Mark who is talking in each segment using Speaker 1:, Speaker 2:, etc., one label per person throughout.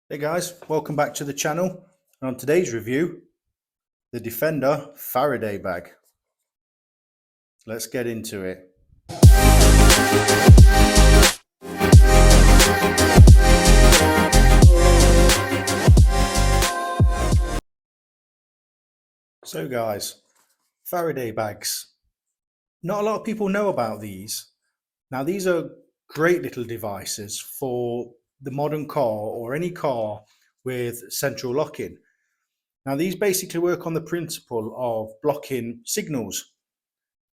Speaker 1: Hey guys, welcome back to the channel. And on today's review, the Defender Faraday bag. Let's get into it. So guys, Faraday bags. Not a lot of people know about these. Now these are great little devices for the modern car or any car with central locking. Now these basically work on the principle of blocking signals.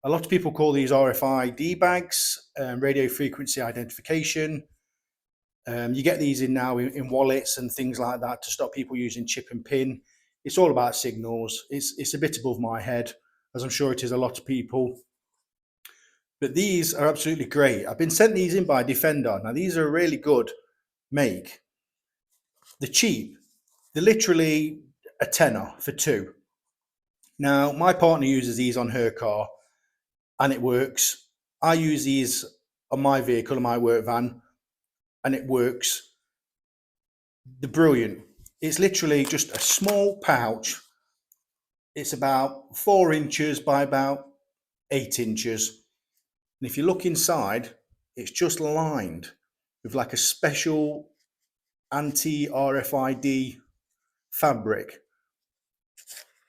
Speaker 1: A lot of people call these RFID bags, radio frequency identification. You get these in now in wallets and things like that to stop people using chip and pin. It's all about signals. It's a bit above my head, as I'm sure it is a lot of people. But these are absolutely great. I've been sent these in by Defender. Now these are a really good make. They're cheap. They're literally a tenner for two. Now my partner uses these on her car, and it works. I use these on my vehicle, on my work van, and it works. They're brilliant. It's literally just a small pouch. It's about 4 inches by about 8 inches. And if you look inside, it's just lined with like a special anti RFID fabric.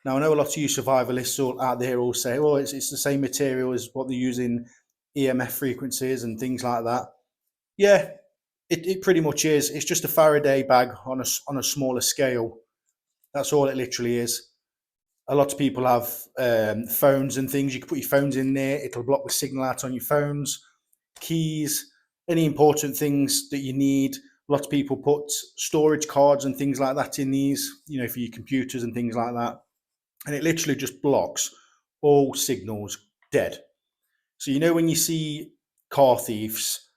Speaker 1: Now, I know a lot of you survivalists out there will say, well, it's the same material as what they use in EMF frequencies and things like that. Yeah, it pretty much is. It's just a Faraday bag on a smaller scale. That's all it literally is. A lot of people have phones and things. You can put your phones in there. It'll block the signal out on your phones, keys, any important things that you need. A lot of people put storage cards and things like that in these, for your computers and things like that. And it literally just blocks all signals dead. So, when you see car thieves,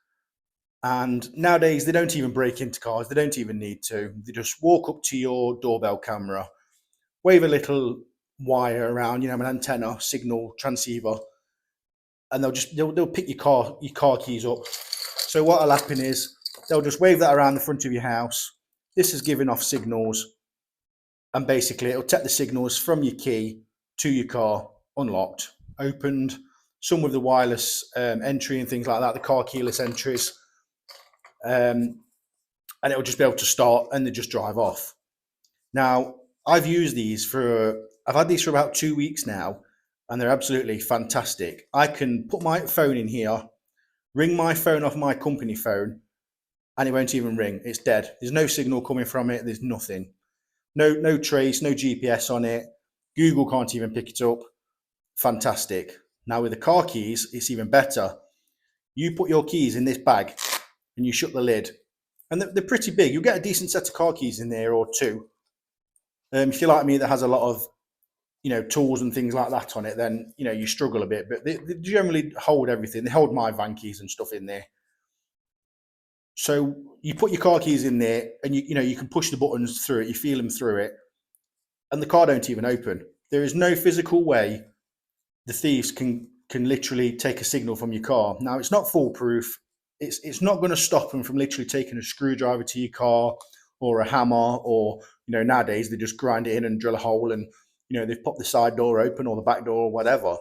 Speaker 1: and nowadays they don't even break into cars, they don't even need to. They just walk up to your doorbell camera, wave a little wire around, an antenna signal transceiver, and they'll pick your car keys up. So what'll happen is they'll just wave that around the front of your house. This is giving off signals, and basically it'll take the signals from your key to your car, unlocked, opened, some with the wireless entry and things like that, the car keyless entries, and it'll just be able to start and then just drive off. Now, I've had these for about 2 weeks now, and they're absolutely fantastic. I can put my phone in here, ring my phone off my company phone, and it won't even ring. It's dead. There's no signal coming from it. There's nothing. No trace, no GPS on it. Google can't even pick it up. Fantastic. Now with the car keys, it's even better. You put your keys in this bag and you shut the lid. And they're pretty big. You'll get a decent set of car keys in there, or two. If you're like me that has a lot of tools and things like that on it, then you struggle a bit, but they generally hold everything. They hold my van keys and stuff in there. So you put your car keys in there, and you can push the buttons through it, you feel them through it, and the car don't even open. There is no physical way the thieves can literally take a signal from your car. Now, it's not foolproof. It's not going to stop them from literally taking a screwdriver to your car, or a hammer, or nowadays they just grind it in and drill a hole, and they've popped the side door open or the back door or whatever.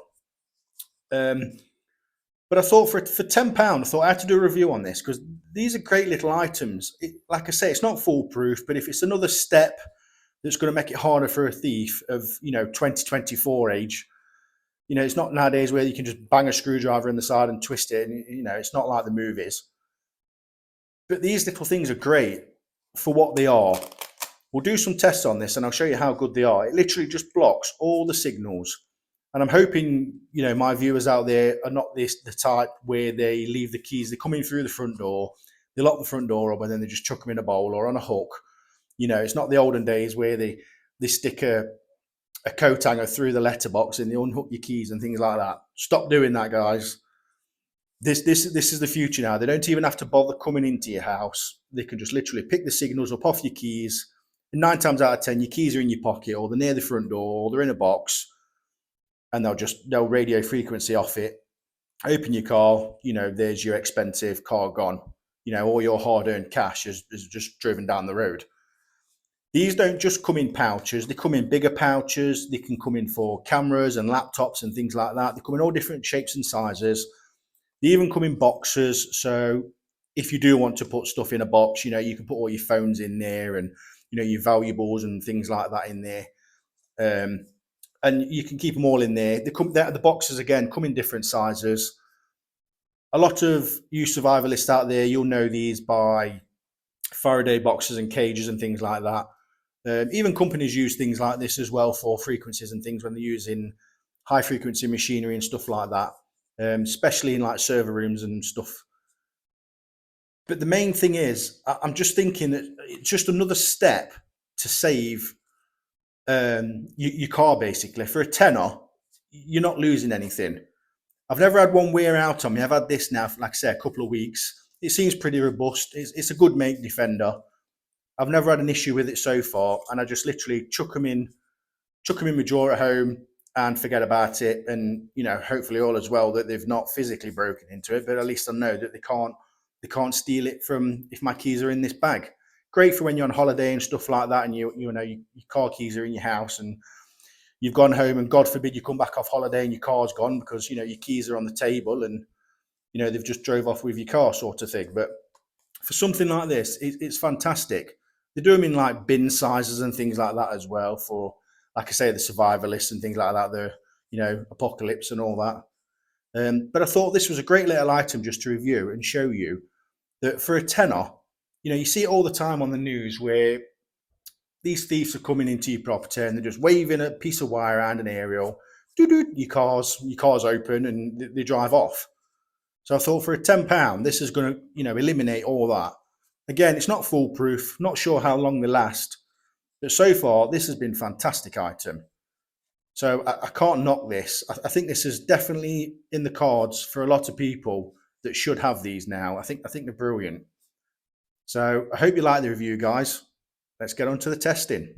Speaker 1: But I thought for £10, I thought I had to do a review on this, because these are great little items. Like I say, it's not foolproof, but if it's another step that's going to make it harder for a thief of 2024 age, it's not nowadays where you can just bang a screwdriver in the side and twist it, and it's not like the movies. But these little things are great for what they are. We'll do some tests on this and I'll show you how good they are. It literally just blocks all the signals. And I'm hoping, my viewers out there are not the type where they leave the keys. They come in through the front door, they lock the front door up, and then they just chuck them in a bowl or on a hook. It's not the olden days where they stick a coat hanger through the letterbox and they unhook your keys and things like that. Stop doing that, guys. This is the future now. They don't even have to bother coming into your house. They can just literally pick the signals up off your keys. And 9 times out of 10, your keys are in your pocket, or they're near the front door, or they're in a box, and they'll radio frequency off it. Open your car, there's your expensive car gone. All your hard-earned cash is just driven down the road. These don't just come in pouches, they come in bigger pouches, they can come in for cameras and laptops and things like that. They come in all different shapes and sizes. They even come in boxes. So if you do want to put stuff in a box, you can put all your phones in there and, your valuables and things like that in there. And you can keep them all in there. The boxes, again, come in different sizes. A lot of you survivalists out there, you'll know these by Faraday boxes and cages and things like that. Even companies use things like this as well for frequencies and things when they're using high frequency machinery and stuff like that, especially in like server rooms and stuff. But the main thing is, I'm just thinking that it's just another step to save your car basically. For a tenner, you're not losing anything. I've never had one wear out on me. I've had this now for, like I say, a couple of weeks. It seems pretty robust. It's a good make defender. I've never had an issue with it so far, and I just literally chuck them in my drawer at home and forget about it. And hopefully all as well that they've not physically broken into it, but at least I know that they can't steal it from if my keys are in this bag. Great for when you're on holiday and stuff like that, and your car keys are in your house and you've gone home, and God forbid you come back off holiday and your car's gone because your keys are on the table and they've just drove off with your car, sort of thing. But for something like this, it's fantastic. They do them in like bin sizes and things like that as well for, like I say, the survivalists and things like that, the apocalypse and all that. But I thought this was a great little item just to review and show you that for a tenner, you see it all the time on the news where these thieves are coming into your property and they're just waving a piece of wire around an aerial, your car's open, and they drive off. So I thought for a £10, this is going to, eliminate all that. Again, it's not foolproof. Not sure how long they last, but so far this has been a fantastic item. So I can't knock this. I think this is definitely in the cards for a lot of people that should have these now. I think they're brilliant. So I hope you like the review, guys. Let's get on to the testing.